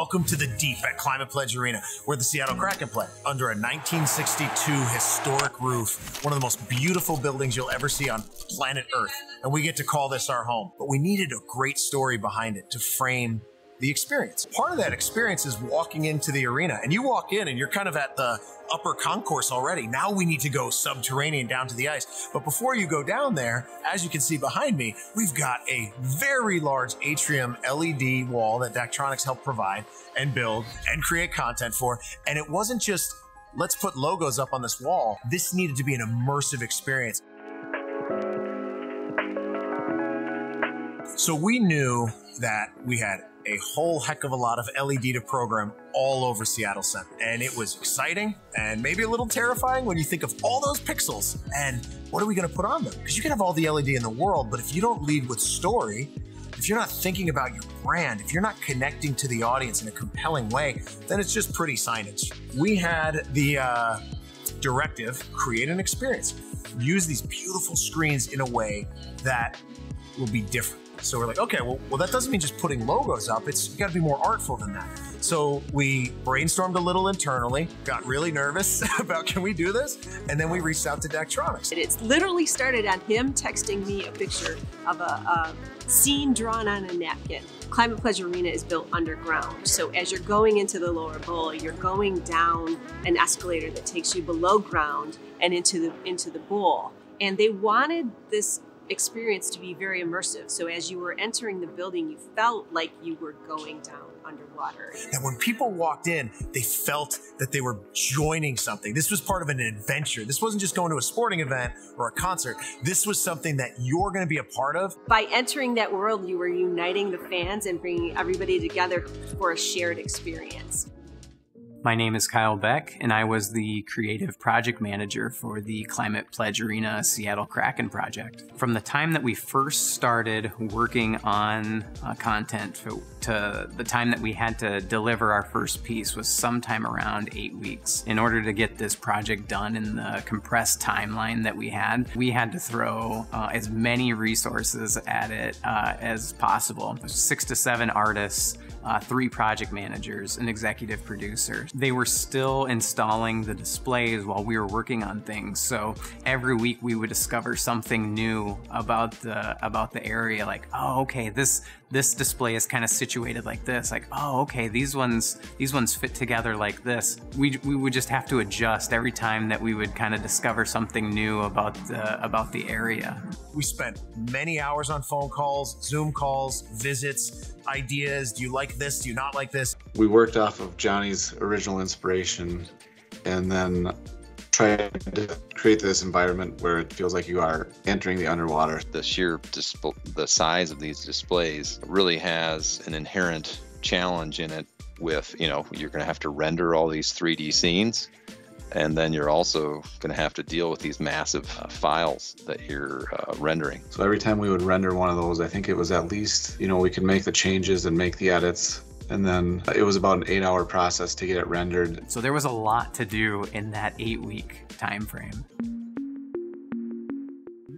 Welcome to the deep at Climate Pledge Arena, where the Seattle Kraken play. Under a 1962 historic roof, one of the most beautiful buildings you'll ever see on planet Earth. And we get to call this our home. But we needed a great story behind it to frame the experience. Part of that experience is walking into the arena, and you walk in and you're kind of at the upper concourse already. Now we need to go subterranean down to the ice. But before you go down there, as you can see behind me, we've got a very large atrium LED wall that Daktronics helped provide and build and create content for. And it wasn't just, let's put logos up on this wall. This needed to be an immersive experience. So we knew that we had a whole heck of a lot of LED to program all over Seattle Center. And it was exciting and maybe a little terrifying when you think of all those pixels and what are we gonna put on them? Because you can have all the LED in the world, but if you don't lead with story, if you're not thinking about your brand, if you're not connecting to the audience in a compelling way, then it's just pretty signage. We had the directive, create an experience. Use these beautiful screens in a way that will be different. So we're like, okay, well, that doesn't mean just putting logos up. It's got to be more artful than that. So we brainstormed a little internally, got really nervous about, can we do this? And then we reached out to Daktronics. It's literally started on him texting me a picture of a scene drawn on a napkin. Climate Pledge Arena is built underground. So as you're going into the lower bowl, you're going down an escalator that takes you below ground and into the bowl. And they wanted this experience to be very immersive. So as you were entering the building, you felt like you were going down underwater. And when people walked in, they felt that they were joining something. This was part of an adventure. This wasn't just going to a sporting event or a concert. This was something that you're going to be a part of. By entering that world, you were uniting the fans and bringing everybody together for a shared experience. My name is Kyle Beck, and I was the creative project manager for the Climate Pledge Arena Seattle Kraken project. From the time that we first started working on content to the time that we had to deliver our first piece was sometime around 8 weeks. In order to get this project done in the compressed timeline that we had to throw as many resources at it as possible. 6 to 7 artists, 3 project managers, an executive producer. They were still installing the displays while we were working on things. So every week we would discover something new about the area. Like, oh, okay, this display is kind of situated like this. Like, oh, okay, these ones fit together like this. We would just have to adjust every time that we would kind of discover something new about the area. We spent many hours on phone calls, Zoom calls, visits, ideas. Do you like this? Do you not like this? We worked off of Johnny's original inspiration and then tried to create this environment where it feels like you are entering the underwater. The the size of these displays really has an inherent challenge in it with, you're going to have to render all these 3D scenes. And then you're also going to have to deal with these massive files that you're rendering. So every time we would render one of those, I think it was at least, we could make the changes and make the edits. And then it was about an 8-hour process to get it rendered. So there was a lot to do in that 8-week time frame.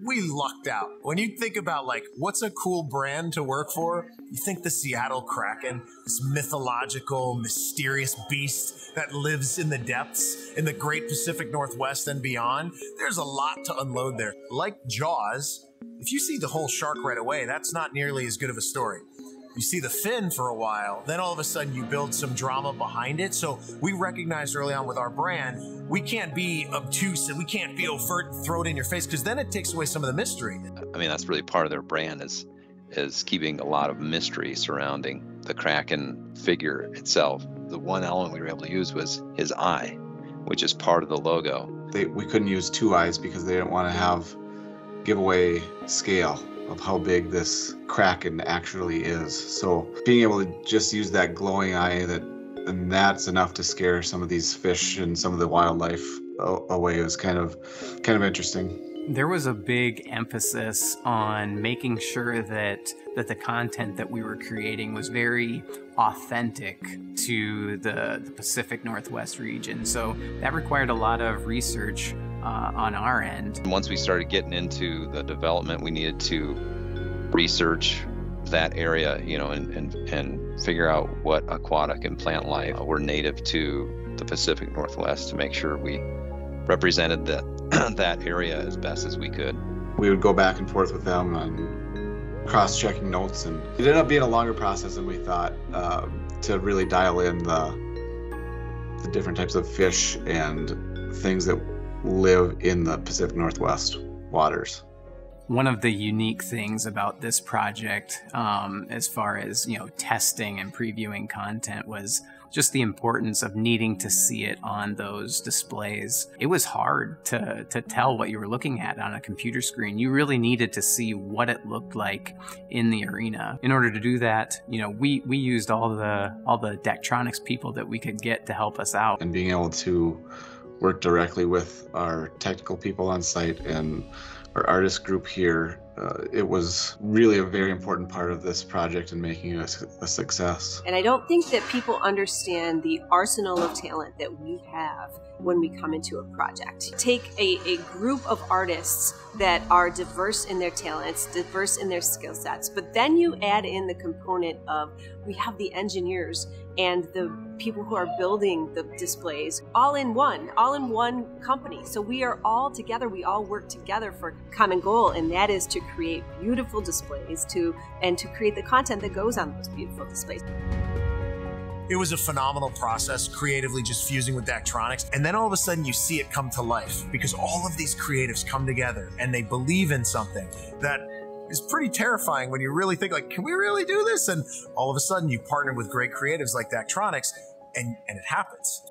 We lucked out. When you think about what's a cool brand to work for, you think the Seattle Kraken, this mythological, mysterious beast that lives in the depths in the great Pacific Northwest and beyond. There's a lot to unload there. Like Jaws, if you see the whole shark right away, that's not nearly as good of a story. You see the fin for a while, then all of a sudden you build some drama behind it. So we recognized early on with our brand, we can't be obtuse and we can't be overt and throw it in your face, because then it takes away some of the mystery. I mean, that's really part of their brand is keeping a lot of mystery surrounding the Kraken figure itself. The one element we were able to use was his eye, which is part of the logo. We couldn't use 2 eyes because they didn't want to give away scale of how big this Kraken actually is. So being able to just use that glowing eye, and that's enough to scare some of these fish and some of the wildlife away was kind of interesting. There was a big emphasis on making sure that the content that we were creating was very authentic to the Pacific Northwest region. So that required a lot of research on our end. Once we started getting into the development, we needed to research that area, you know, and figure out what aquatic and plant life were native to the Pacific Northwest to make sure we represented that area as best as we could. We would go back and forth with them and cross-checking notes, and it ended up being a longer process than we thought to really dial in the different types of fish and things that live in the Pacific Northwest waters. One of the unique things about this project, as far as, you know, testing and previewing content, was just the importance of needing to see it on those displays. It was hard to tell what you were looking at on a computer screen. You really needed to see what it looked like in the arena. In order to do that, you know, we used all the Daktronics people that we could get to help us out. And being able to work directly with our technical people on site and our artist group here, it was really a very important part of this project and making it a success. And I don't think that people understand the arsenal of talent that we have when we come into a project. Take a group of artists that are diverse in their talents, diverse in their skill sets, but then you add in the component of, we have the engineers and the people who are building the displays all in one company. So we are all together, we all work together for a common goal, and that is to create beautiful displays and to create the content that goes on those beautiful displays. It was a phenomenal process, creatively just fusing with Daktronics. And then all of a sudden you see it come to life because all of these creatives come together and they believe in something that is pretty terrifying when you really think, like, can we really do this? And all of a sudden you partner with great creatives like Daktronics and it happens.